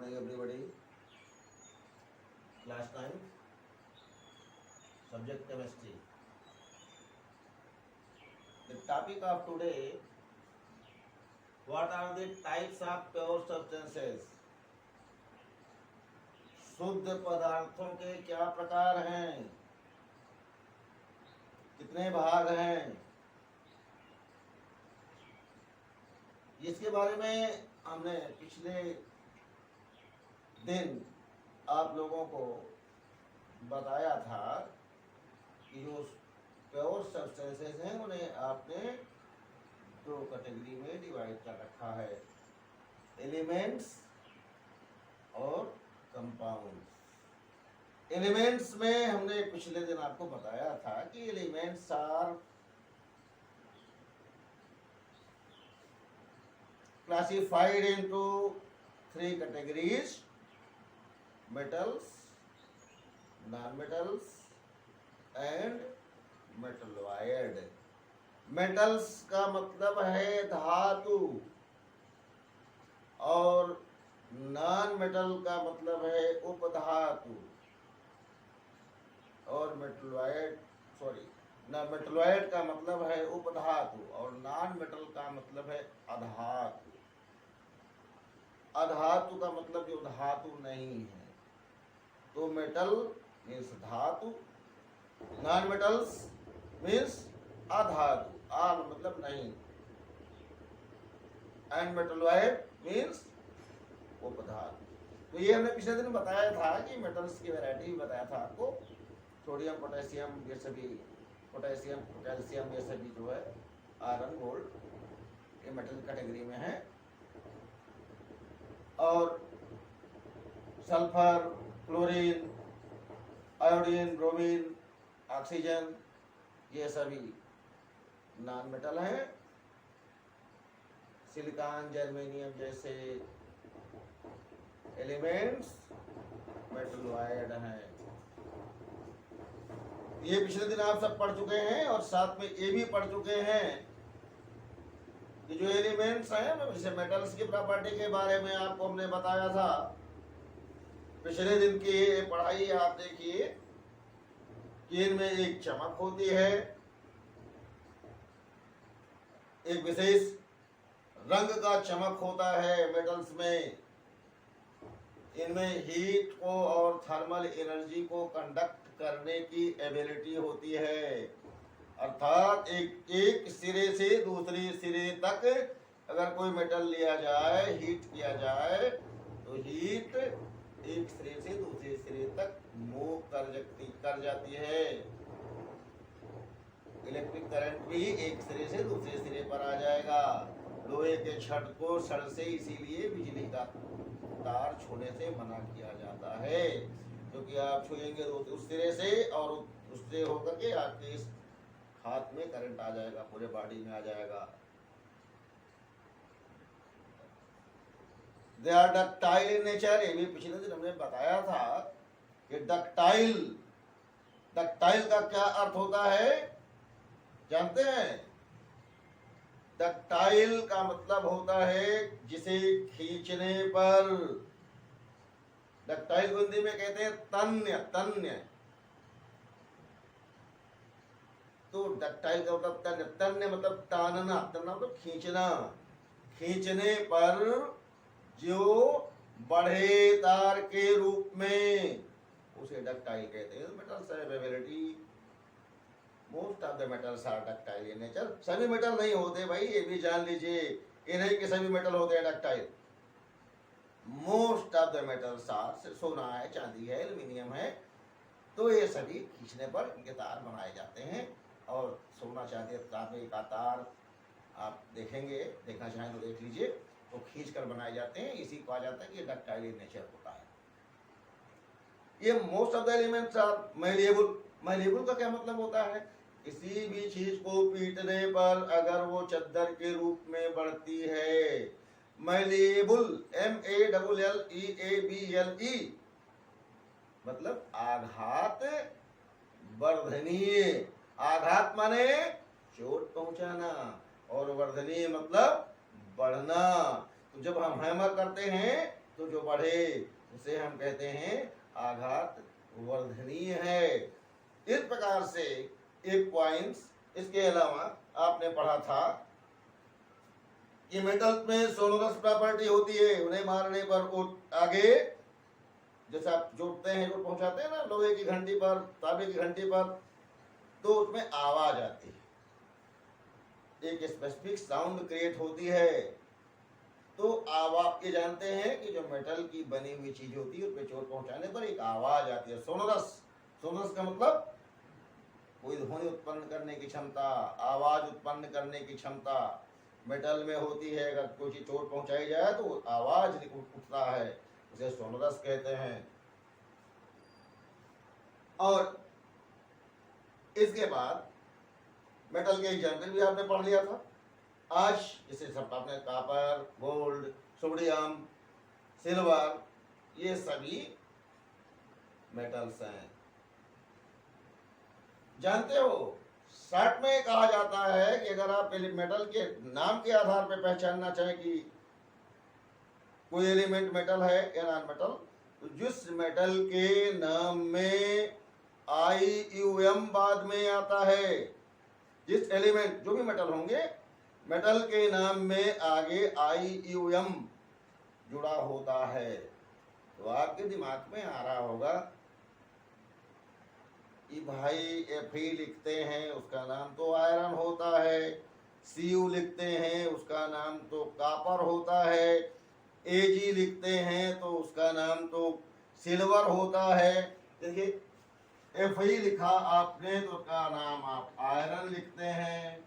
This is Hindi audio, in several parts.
morning everybody. Class 9, subject chemistry. The topic of today, what are the types of pure substances? शुद्ध पदार्थों के क्या प्रकार हैं, कितने भाग हैं, इसके बारे में हमने पिछले दिन आप लोगों को बताया था कि जो प्योर सब्सटेंसेस हैं उन्हें आपने दो कैटेगरी में डिवाइड कर रखा है, एलिमेंट्स और कंपाउंड्स। एलिमेंट्स में हमने पिछले दिन आपको बताया था कि elements are classified into three categories: metals, non-metals and metalloid. metals का मतलब है धातु और नॉन मेटल का मतलब है उपधातु, और मेटलॉइड का मतलब है उपधातु और नॉन मेटल का मतलब है अधातु। अधातु का मतलब जो धातु नहीं है, तो मेटल मीन्स धातु, नॉन मेटल्स मीन्स अधातु, मतलब नहीं, एंड मेटलॉइड मीन्स उपधातु। तो ये हमने पिछले दिन बताया था कि मेटल्स की वैरायटी भी बताया था आपको, सोडियम, पोटेशियम, ये सभी, पोटेशियम, कैल्शियम, ये सभी जो है आयरन, गोल्ड, ये मेटल कैटेगरी में है। और sulphur, chlorine, iodine, bromine, oxygen, ये सभी नॉन मेटल हैं। सिलिकॉन, जर्मेनियम जैसे एलिमेंट्स मेटलॉइड हैं। ये पिछले दिन आप सब पढ़ चुके हैं और साथ में ये भी पढ़ चुके हैं कि जो एलिमेंट्स हैं, जैसे मेटल्स की प्रॉपर्टी के बारे में आपको हमने बताया था पिछले दिन की पढ़ाई। आप देखिए कि इनमें एक चमक होती है, एक विशेष रंग का चमक होता है मेटल्स में। इनमें हीट को और थर्मल एनर्जी को कंडक्ट करने की एबिलिटी होती है, अर्थात एक सिरे से दूसरे सिरे तक अगर कोई मेटल लिया जाए, हीट किया जाए, तो हीट एक सिरे से दूसरे सिरे तक मूव कर जाती है। इलेक्ट्रिक करंट भी एक सिरे से दूसरे सिरे पर आ जाएगा। लोहे के छड़ को सड़ से इसीलिए बिजली का तार छूने से मना किया जाता है, क्योंकि आप छुएंगे तो उस सिरे से और उससे होकर के आपके इस हाथ में करंट आ जाएगा, पूरे बॉडी में आ जाएगा। They are ductile in nature, ये भी पिछले दिन हमने बताया था कि डक्टाइल का क्या अर्थ होता है जानते हैं? डक्टाइल का मतलब होता है जिसे खींचने पर, डक्टाइल को हिंदी में कहते हैं तन्य। तो डक्टाइल का मतलब तन्य मतलब तानना, मतलब खींचना। खींचने पर जो बढ़े तार के रूप में, उसे डक्टाइल कहते हैं। Metals availability, most of the metals are ductile in nature. सभी मेटल नहीं होते भाई, ये भी जान लीजिए, ये नहीं कि सभी मेटल होते हैं ductile. Most of the metals are, सोना है, चांदी है, एल्यूमिनियम है, तो ये सभी खींचने पर इनके तार बनाए जाते हैं। और सोना, चांदी, तांबे का तार आप देखेंगे, देखना चाहें तो देख लीजिए, तो खींच कर बनाए जाते हैं। इसी को कहा जाता है कि डक्टाइल इन नेचर होता है। ये most of the elements are malleable. Malleable का क्या मतलब होता है? किसी भी चीज को पीटने पर अगर वो चद्दर के रूप में बढ़ती है। मैलिएबल, MALLEABLE, मतलब आघात वर्धनीय। आघात माने चोट पहुंचाना, और वर्धनीय मतलब बढ़ना। तो जब हम हैमर करते हैं तो तो जो बढ़े उसे हम कहते हैं आघात वर्धनीय है। इस प्रकार से एक पॉइंट्स। इसके अलावा आपने पढ़ा था कि मेटल्स में सोनोरस प्रॉपर्टी होती है, उन्हें मारने पर वो आगे जैसे आप जोड़ते हैं, जो पहुंचाते हैं ना लोहे की घंटी पर, तांबे की घंटी पर, तो उसमें आवाज आती है, एक स्पेसिफिक साउंड क्रिएट होती है। तो आवाज, ये जानते हैं कि जो मेटल की बनी हुई चीज होती है उस पर चोट पहुंचाने पर एक आवाज आती है, सोनोरस। सोनोरस का मतलब कोई ध्वनि उत्पन्न करने की क्षमता, आवाज उत्पन्न करने की क्षमता मेटल में होती है। अगर कोई चीज चोट पहुंचाई जाए तो आवाज उठता है, उसे सोनोरस कहते हैं। और इसके बाद मेटल के एग्जाम्पल भी आपने पढ़ लिया था। आज जैसे सब आपने कॉपर, गोल्ड, सोडियम, सिल्वर, ये सभी मेटल्स हैं। जानते हो शॉर्ट में कहा जाता है कि अगर आप मेटल के नाम के आधार पर पहचानना चाहें कि कोई एलिमेंट मेटल है या नॉन मेटल, तो जिस मेटल के नाम में IUM बाद में आता है, जिस एलिमेंट, जो भी मेटल होंगे, मेटल के नाम में आगे IUM जुड़ा होता है, तो आपके दिमाग में आ रहा होगा कि भाई Fe लिखते हैं उसका नाम तो आयरन होता है, Cu लिखते हैं उसका नाम तो कॉपर होता है, Ag लिखते हैं तो उसका नाम तो सिल्वर होता है। देखिए Fe लिखा आपने तो उसका नाम आप आयरन लिखते हैं,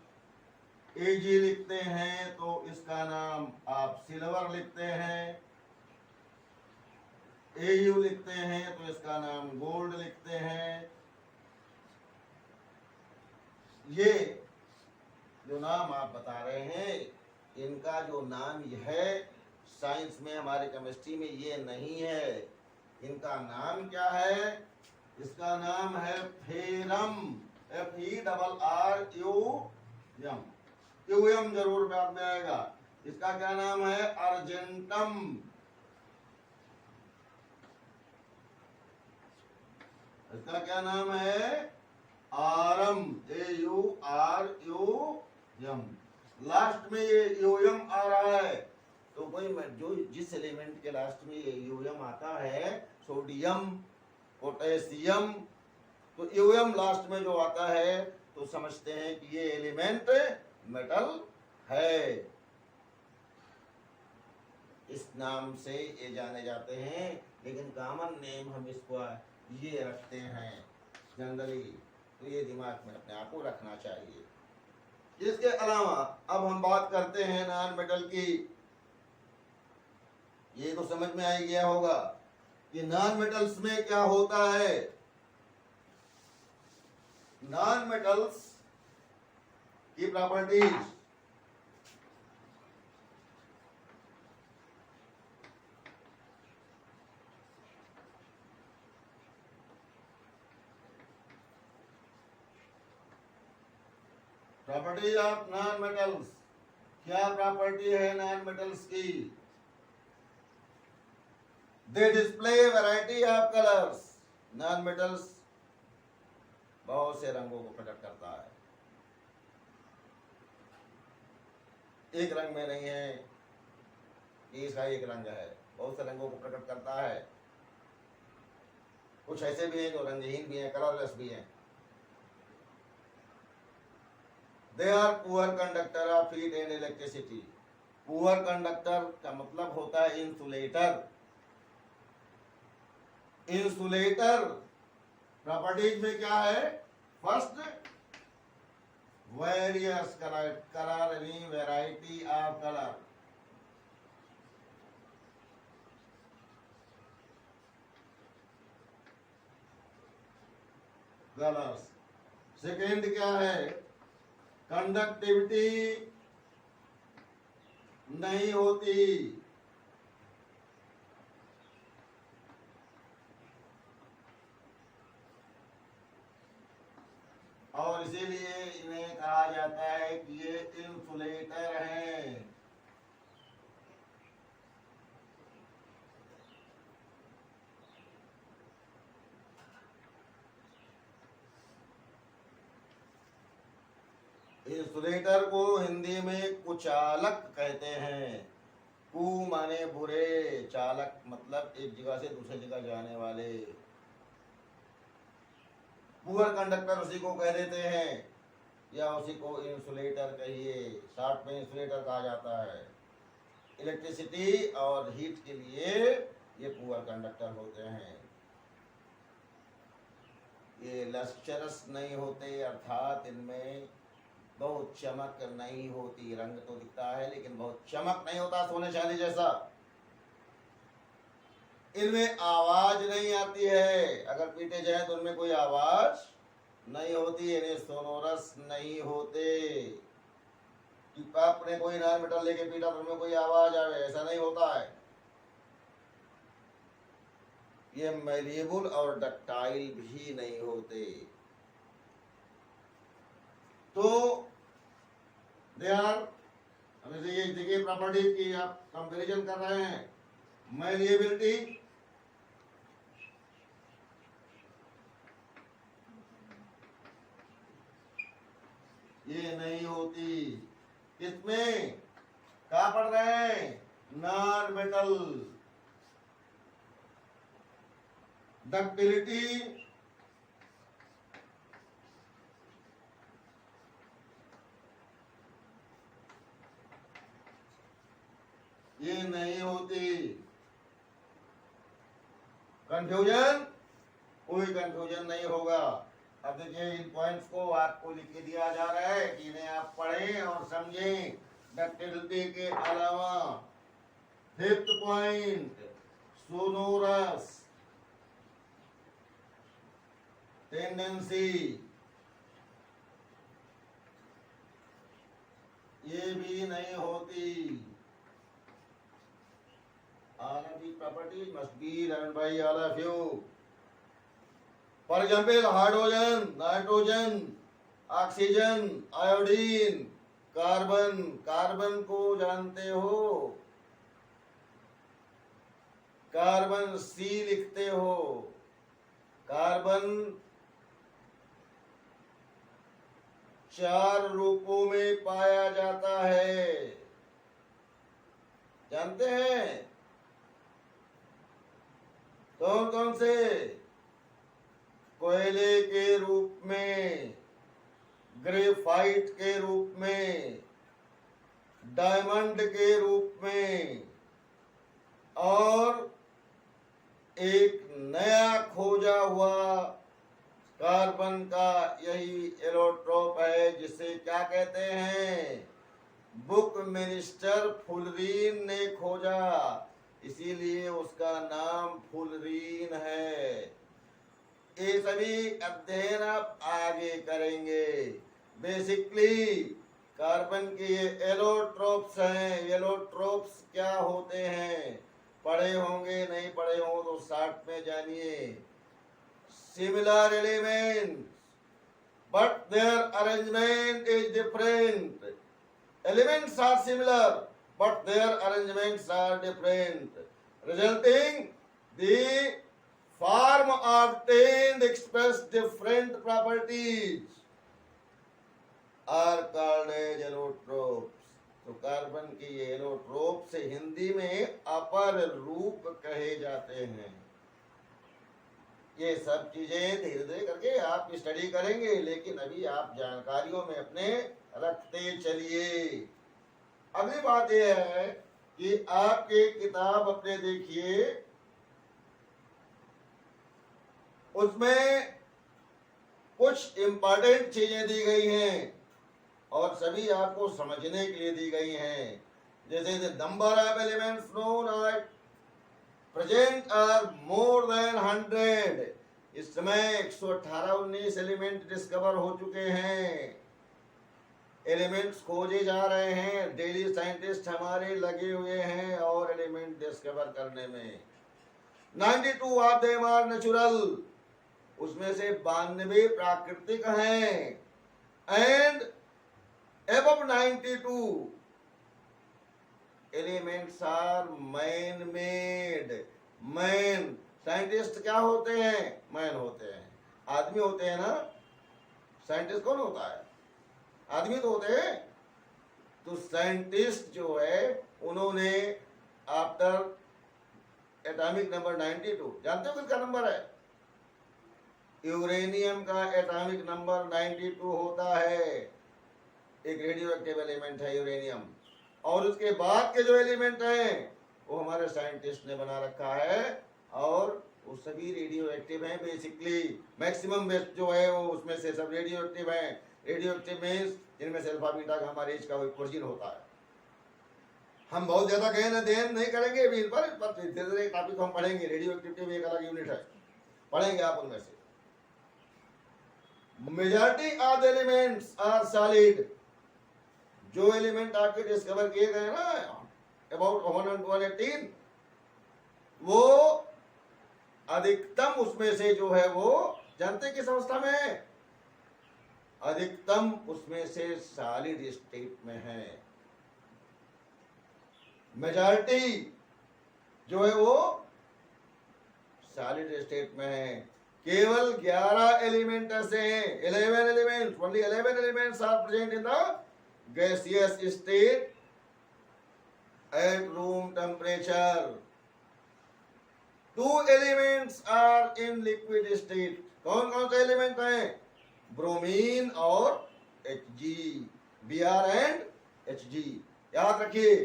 Ag लिखते हैं तो इसका नाम आप सिल्वर लिखते हैं, Au लिखते हैं तो इसका नाम गोल्ड लिखते हैं। ये जो नाम आप बता रहे हैं, इनका जो नाम है साइंस में, हमारे केमिस्ट्री में ये नहीं है। इनका नाम क्या है? इसका नाम है फेरम, FERRUM। यूएम जरूर बाद में आएगा। इसका क्या नाम है? अर्जेंटम। इसका क्या नाम है? आरम, AURUM। लास्ट में ये यूएम आ रहा है, तो कोई जो जिस एलिमेंट के लास्ट में ये यूएम आता है, सोडियम, पोटेशियम, तो यूएम लास्ट में जो आता है तो समझते हैं कि ये एलिमेंट मेटल है। इस नाम से ये जाने जाते हैं, लेकिन कॉमन नेम हम इसको ये रखते हैं जनरली, तो ये दिमाग में अपने आप को रखना चाहिए। इसके अलावा अब हम बात करते हैं नॉन मेटल की। ये तो समझ में आ गया होगा कि नॉन मेटल्स में क्या होता है। नॉन मेटल्स की properties, properties of non metals. क्या प्रॉपर्टी है नॉन मेटल्स की? They display variety of colours. Non metals बहुत से रंगों को प्रकट करता है, एक रंग में नहीं है कि इसका एक रंग है, बहुत से रंगों को प्रकट करता है। कुछ ऐसे भी हैं जो रंगहीन भी हैं, कलरलेस भी हैं। They are poor conductor of heat and electricity. Poor conductor का मतलब होता है इंसुलेटर। इंसुलेटर प्रॉपर्टीज में क्या है? First, various colour, variety of colour. Colours. Second क्या है? कंडक्टिविटी नहीं होती। और इसीलिए इन्हें कहा जाता है कि ये इंसुलेटर हैं। इंसुलेटर को हिंदी में कुचालक कहते हैं। कु माने बुरे, चालक मतलब एक जगह से दूसरी जगह जाने वाले। पुअर कंडक्टर उसी को कह देते हैं, या उसी को इंसुलेटर कहिए, शॉर्ट में इंसुलेटर कहा जाता है। इलेक्ट्रिसिटी और हीट के लिए ये पुअर कंडक्टर होते हैं। ये लस्चरस नहीं होते, अर्थात इनमें बहुत चमक नहीं होती। रंग तो दिखता है लेकिन बहुत चमक नहीं होता, सोने चांदी जैसा। इनमें आवाज नहीं आती है, अगर पीटे जाए तो उनमें कोई आवाज नहीं होती। इन्हें सोनोरस नहीं होते कि आपने कोई नॉन मेटल लेके पीटा तो उनमें कोई आवाज आवे, ऐसा नहीं होता है। ये मैलिएबल और डक्टाइल भी नहीं होते। तो दे आर, हमें ये देखिए प्रॉपर्टीज की आप कंपैरिजन कर रहे हैं। मैलिएबिलिटी, ये नहीं होती। किसमें क्या पढ़ रहे हैं? Non metal. डक्टिलिटी, ये नहीं होती। कंफ्यूजन, कोई कंफ्यूजन नहीं होगा। अब देखिए इन पॉइंट्स को आपको लिख के दिया जा रहा है कि इन्हें आप पढ़ें और समझें। डक्टिलिटी के अलावा फिफ्थ पॉइंट सोनोरस टेंडेंसी, ये भी नहीं होती। All of these properties must be learned by all of you. For example, hydrogen, nitrogen, oxygen, iodine, carbon. Carbon को जानते हो? कार्बन सी लिखते हो। कार्बन 4 रूपों में पाया जाता है, जानते हैं? कौन कौन से? कोयले के रूप में, ग्रेफाइट के रूप में, डायमंड के रूप में, और एक नया खोजा हुआ कार्बन का यही एलोट्रोप है, जिसे क्या कहते हैं? बुक मिनिस्टर फुलरीन ने खोजा, इसीलिए उसका नाम फुलरीन है। ये सभी अध्ययन आप आगे करेंगे। बेसिकली कार्बन के ये एलोट्रोप्स हैं। एलोट्रोप्स क्या होते हैं? पढ़े होंगे, नहीं पढ़े हो तो शॉर्ट में जानिए। Similar elements but their arrangement is different. Elements are similar but their arrangements are different, resulting the form obtained express different properties are called as allotropes. तो कार्बन के ये एलोट्रोप से हिंदी में अपर रूप कहे जाते हैं। ये सब चीजें धीरे धीरे करके आप स्टडी करेंगे, लेकिन अभी आप जानकारियों में अपने रखते चलिए। अगली बात यह है कि आपके किताब अपने देखिए, उसमें कुछ इंपॉर्टेंट चीजें दी गई हैं और सभी आपको समझने के लिए दी गई हैं। जैसे number of elements known are present are more than 100। इस समय 118-19 एलिमेंट डिस्कवर हो चुके हैं। एलिमेंट्स खोजे जा रहे हैं, डेली साइंटिस्ट हमारे लगे हुए हैं और एलिमेंट डिस्कवर करने में। 92 ऑफ देम आर नेचुरल, उसमें से 92 प्राकृतिक हैं। And above 92 elements are man made. Man, scientist क्या होते हैं? मैन होते हैं, आदमी होते हैं ना। साइंटिस्ट कौन होता है? आदमी तो होते हैं। तो साइंटिस्ट जो है उन्होंने आफ्टर एटॉमिक नंबर 92, जानते हो किसका नंबर है? यूरेनियम का एटॉमिक नंबर 92 होता है। एक रेडियो एक्टिव एलिमेंट है यूरेनियम। और उसके बाद के जो एलिमेंट हैं वो हमारे साइंटिस्ट ने बना रखा है, और वो सभी रेडियो एक्टिव हैं। बेसिकली मैक्सिमम बेस्ट जो है वो उसमें से सब रेडियो एक्टिव हैं। रेडियो एक्टिव मीन्स जिनमें से अल्फा बीटा गामा रेज का वर्जिन होता है। हम बहुत ज्यादा गहन अध्ययन नहीं करेंगे अभी इन पर धीरे धीरे टॉपिक हम पढ़ेंगे। रेडियो एक्टिविटी में एक अलग यूनिट है, पढ़ेंगे आप उनमें से। Majority of the elements are solid. जो एलिमेंट आपके डिस्कवर किए गए ना अबाउट 118, वो अधिकतम उसमें से जो है वो जानते किस अवस्था में है? अधिकतम उसमें से सॉलिड स्टेट में है। मेजॉरिटी जो है वो सॉलिड स्टेट में है। केवल 11 एलिमेंट ऐसे हैं, 11 elements, only 11 elements are present in the gaseous state at room temperature. 2 elements are in liquid state. कौन कौन से एलिमेंट हैं? ब्रोमीन और Hg, Br एंड Hg। याद रखिए,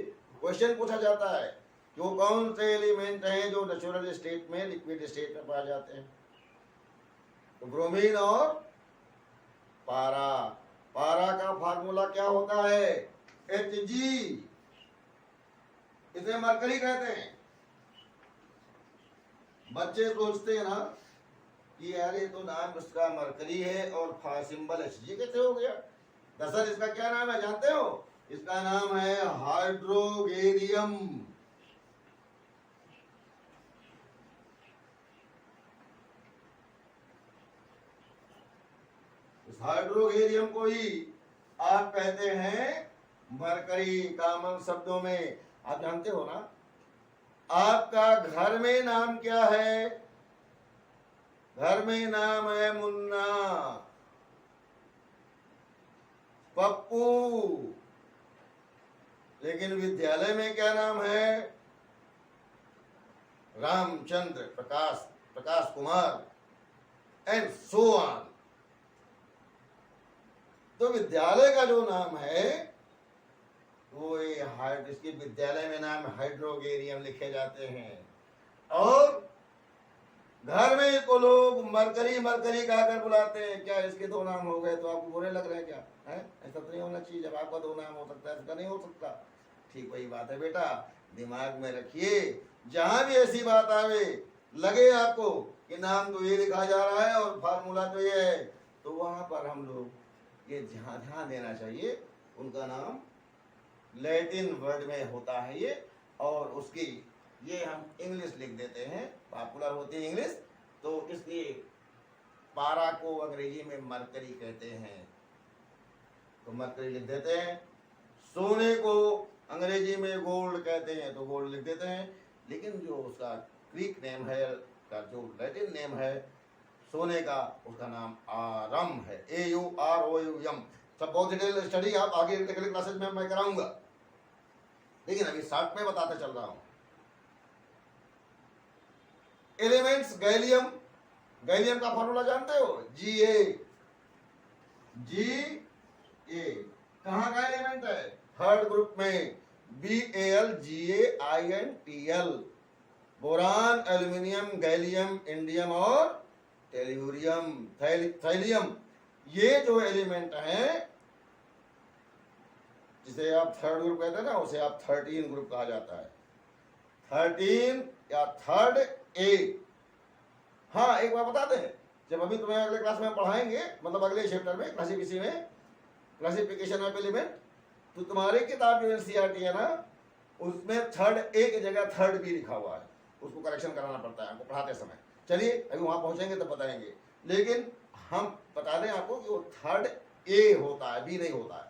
क्वेश्चन पूछा जाता है कि वो कौन से एलिमेंट हैं जो नेचुरल स्टेट में लिक्विड स्टेट में पाए जाते हैं। तो ब्रोमीन और पारा। पारा का फार्मूला क्या होता है? Hg। इसे मरकरी कहते हैं। बच्चे सोचते हैं ना कि यार ये तो नाम उसका मरकरी है और सिंबल Hg कैसे हो गया? दरअसल इसका क्या नाम है जानते हो? इसका नाम है हाइड्रोगेरियम। इस हाइड्रोगेरियम को ही आप कहते हैं मरकरी। कॉमन शब्दों में आप जानते हो ना, आपका घर में नाम क्या है? घर में नाम है मुन्ना, पप्पू। लेकिन विद्यालय में क्या नाम है? रामचंद्र, प्रकाश, Prakash Kumar and so on. तो विद्यालय का जो नाम है वो ये इसके विद्यालय में नाम हाइड्रोगेरियम लिखे जाते हैं। और घर में इसको लोग मरकरी मरकरी कहकर बुलाते हैं। क्या इसके 2 नाम हो गए तो आपको बुरे लग रहे हैं क्या? है ऐसा तो नहीं होना चाहिए। जब आपका 2 नाम हो सकता है, इसका नहीं हो सकता। ठीक वही बात है बेटा, दिमाग में रखिए। जहां भी ऐसी बात आवे, लगे आपको कि नाम तो ये लिखा जा रहा है और फार्मूला तो ये है, तो वहां पर हम लोग ये ध्यान देना चाहिए। उनका नाम लैटिन वर्ड में होता है ये, और उसकी ये हम इंग्लिश लिख देते हैं, पॉपुलर होती है इंग्लिश, तो इसलिए पारा को अंग्रेजी में मरकरी कहते हैं, तो मरकरी लिख देते हैं। सोने को अंग्रेजी में गोल्ड कहते हैं, तो गोल्ड लिख देते हैं। लेकिन जो उसका ग्रीक नेम है, का जो लैटिन नेम है सोने का, उसका नाम आरम है, AUROUM। सब बहुत डिटेल स्टडी आप आगे अगले क्लासेस में मैं कराऊंगा, लेकिन अभी शॉर्ट में बताते चल रहा हूं। एलिमेंट्स गैलियम, गैलियम का फॉर्मूला जानते हो? Ga। कहां का एलिमेंट है? थर्ड ग्रुप में, BAlGaInTl। Boron, aluminium, gallium, indium और टेल्यूरियम, थैलियम, ये जो एलिमेंट हैं जिसे आप थर्ड ग्रुप कहते हैं ना, उसे आप 13 ग्रुप कहा जाता है। 13 या थर्ड ए। हाँ, एक बार बता दें, जब अभी तुम्हें अगले क्लास में पढ़ाएंगे, मतलब अगले चैप्टर में क्लासिफिकेशन ऑफ एलिमेंट, तो तुम्हारी किताब जो NCERT है ना, उसमें थर्ड ए की जगह थर्ड बी लिखा हुआ है। उसको करेक्शन कराना पड़ता है आपको पढ़ाते समय। चलिए अभी वहां पहुंचेंगे तब बताएंगे, लेकिन हम बता दें आपको कि वो थर्ड ए होता है, बी नहीं होता है।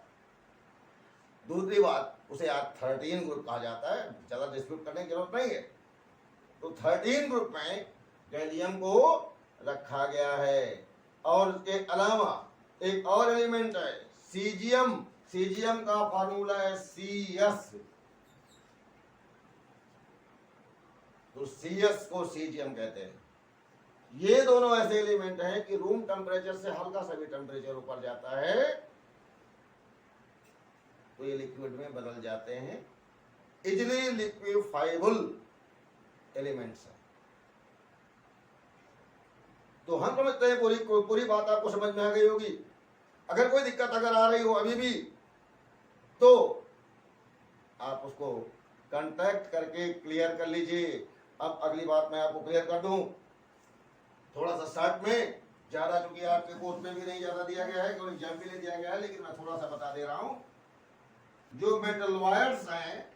दूसरी बात, उसे आज 13 ग्रुप कहा जाता है, ज्यादा डिस्प्यूट करने की जरूरत नहीं है। तो 13 ग्रुप में गैलियम को रखा गया है। और उसके अलावा एक और एलिमेंट है सीजियम, सीजियम का फॉर्मूला है CS, तो CS को सीजियम कहते हैं। ये दोनों ऐसे एलिमेंट हैं कि रूम टेम्परेचर से हल्का सा भी टेम्परेचर ऊपर जाता है तो ये लिक्विड में बदल जाते हैं, इजिली लिक्विफाइबल एलिमेंट्स हैं। तो हम समझते हैं पूरी बात आपको समझ में आ गई होगी। अगर कोई दिक्कत अगर आ रही हो अभी भी तो आप उसको कांटेक्ट करके क्लियर कर लीजिए। अब अगली बात मैं आपको क्लियर कर दूं, थोड़ा सा शॉर्ट में, ज्यादा चूंकि आपके कोर्स में भी नहीं ज्यादा दिया गया है, कोई एग्जाम भी नहीं दिया गया है, लेकिन मैं थोड़ा सा बता दे रहा हूं। जो मेटल वायर्स हैं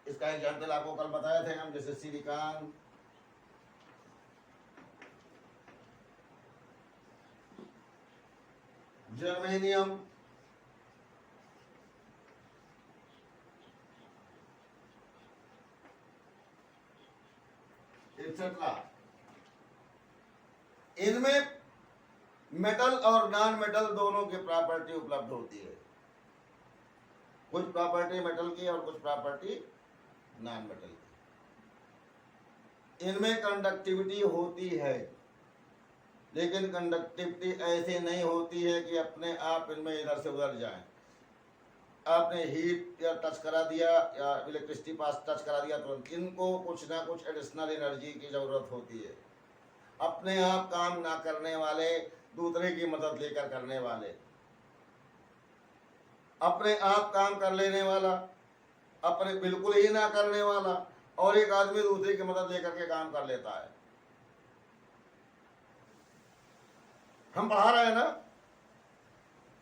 इसका एग्जाम्पल आपको कल बताए थे हम, जैसे सिलिकॉन, जर्मेनियम, एक्सेट्रा। इनमें मेटल और नॉन मेटल दोनों की प्रॉपर्टी उपलब्ध होती है। कुछ प्रॉपर्टी मेटल की और कुछ प्रॉपर्टी नॉन मेटल की। इनमें कंडक्टिविटी होती है, लेकिन कंडक्टिविटी ऐसे नहीं होती है कि अपने आप इनमें इधर से उधर जाए। आपने हीट या टच करा दिया या इलेक्ट्रिसिटी पास टच करा दिया तो इनको कुछ ना कुछ एडिशनल एनर्जी की जरूरत होती है। अपने आप काम ना करने वाले, दूसरे की मदद लेकर करने वाले, अपने आप काम कर लेने वाला, अपने बिल्कुल ही ना करने वाला, और एक आदमी दूसरे की मदद लेकर के काम कर लेता है। हम पढ़ा रहे हैं ना,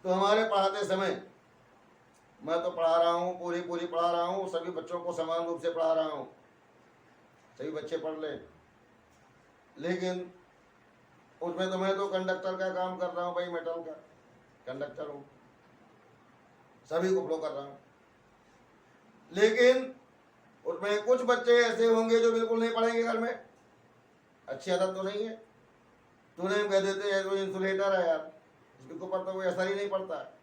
तो हमारे पढ़ाते समय मैं तो पढ़ा रहा हूँ, पूरी पढ़ा रहा हूँ, सभी बच्चों को समान रूप से पढ़ा रहा हूँ, सभी बच्चे पढ़ ले। लेकिन उसमें तो मैं तो कंडक्टर का काम कर रहा हूँ भाई, मेटल का कंडक्टर हूँ, सभी को फ्लो कर रहा हूँ। लेकिन उसमें कुछ बच्चे ऐसे होंगे जो बिल्कुल नहीं पढ़ेंगे घर में, अच्छी आदत तो नहीं है, तूने हम कह देते हैं तो इंसुलेटर है यार, इसके ऊपर तो कोई असर ही नहीं पड़ता है।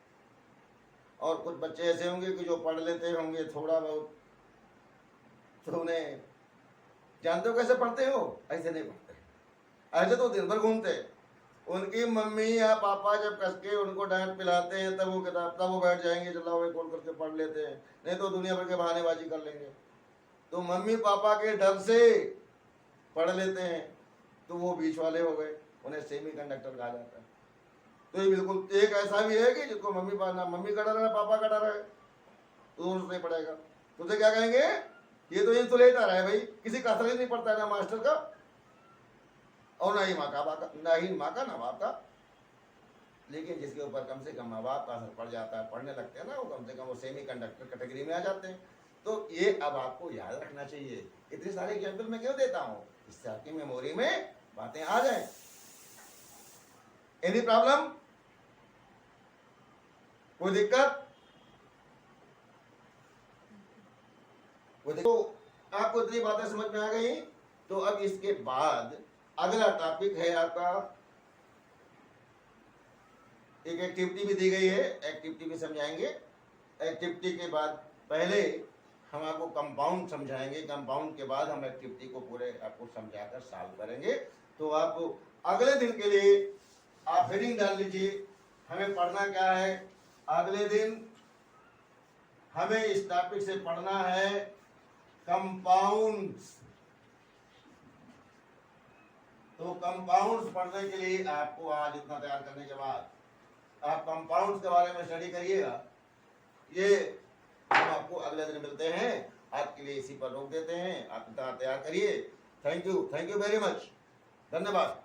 और कुछ बच्चे ऐसे होंगे कि जो पढ़ लेते होंगे थोड़ा बहुत, तो उन्हें जानते हो कैसे पढ़ते हो, ऐसे नहीं पढ़ते, ऐसे तो दिन भर घूमते। उनकी मम्मी या पापा जब कस के उनको डांट पिलाते हैं तब वो किताब, तब वो बैठ जाएंगे, चलो वे खोल करके पढ़ लेते हैं, नहीं तो दुनिया भर के बहानेबाजी कर लेंगे। तो मम्मी पापा के डर से पढ़ लेते हैं, तो वो बीच वाले हो गए, उन्हें सेमी कंडक्टर कहा जाता है। तो ये बिल्कुल एक ऐसा भी है कि जिसको मम्मी का डर है, पापा का डर है, तो उसने पढ़ेगा, तो उसे क्या कहेंगे, ये तो इंसुलेटर है भाई, किसी का असर ही नहीं पड़ता है, ना मास्टर का और ना ही माँ का ना बाप का। लेकिन जिसके ऊपर कम से कम माँ बाप का असर पड़ जाता है, पढ़ने लगते हैं ना, वो कम से कम वो सेमी कंडक्टर कैटेगरी में आ जाते हैं। तो ये अब आपको याद रखना चाहिए। इतने सारे एग्जाम्पल मैं क्यों देता हूँ, इससे आपकी मेमोरी में बातें आ जाए। एनी प्रॉब्लम, कोई दिक्कत? तो आपको इतनी बातें समझ में आ गई। तो अब इसके बाद अगला टॉपिक है आपका, एक एक्टिविटी भी दी गई है, एक्टिविटी भी समझाएंगे। एक्टिविटी के बाद पहले हम आपको कंपाउंड समझाएंगे, कंपाउंड के बाद हम एक्टिविटी को पूरे आपको समझाकर सॉल्व करेंगे। तो आप अगले दिन के लिए आप हेडिंग डाल लीजिए, हमें पढ़ना क्या है। अगले दिन हमें इस टॉपिक से पढ़ना है कंपाउंड्स। तो कंपाउंड्स पढ़ने के लिए आपको आज इतना तैयार करने के बाद आप कंपाउंड्स के बारे में स्टडी करिएगा। ये हम आपको अगले दिन मिलते हैं। आज के लिए इसी पर रोक देते हैं, आप इतना तैयार करिए। थैंक यू वेरी मच, धन्यवाद।